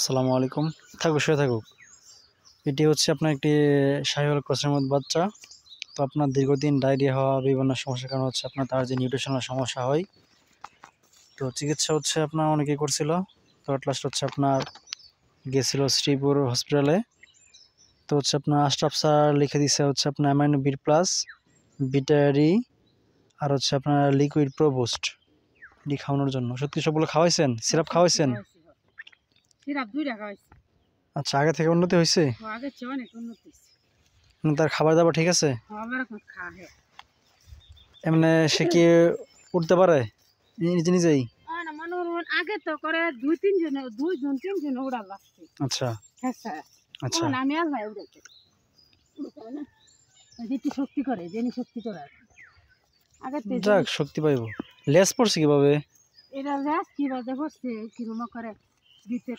আসসালামু আলাইকুম। থাকুক শুয়ে থাকুক। এটি হচ্ছে আপনার একটি শাহিওয়াল ক্রসের মধ্যে বাচ্চা। তো আপনার দীর্ঘদিন ডায়রিয়া হওয়া বিভিন্ন সমস্যার কারণে হচ্ছে আপনার তার যে নিউট্রিশনাল সমস্যা হয়, তো চিকিৎসা হচ্ছে আপনার অনেকেই করছিল। তো অ্যাট লাস্ট হচ্ছে আপনার গেছিল শ্রীপুর হসপিটালে। তো হচ্ছে আপনার আশরাফ স্যার লিখে দিচ্ছে হচ্ছে আপনার অ্যামাইনো বি প্লাস, বিটারি আর হচ্ছে আপনার লিকুইড প্রোবুস্ট এটি খাওয়ানোর জন্য। সত্যি সবগুলো খাওয়াইছেন? সিরাপ খাওয়াইছেন? সিরাপ 2টা খাওয়াইছি। আচ্ছা, আগে থেকে উন্নতি হয়েছে? আগের চেয়ে অনেক উন্নতি হইছে। তার খাবার দাবার ঠিক আছে? আমার এখন খায়। এমনি সে কি উঠতে পারে নিজে নিজেই? না মনে হয় আগে তো করে 2-3 জন 2-3 জন উড়া লাগছে। আচ্ছা হ্যাঁ স্যার। আচ্ছা। আমি আর ভাই উড়াইতে। না যেটি শক্তি করে জেনি শক্তি করে আগে তো যাক, শক্তি পাইব। লেস পড়ছে কিভাবে? এটা কিভাবে করছে কিরকম করে দিতে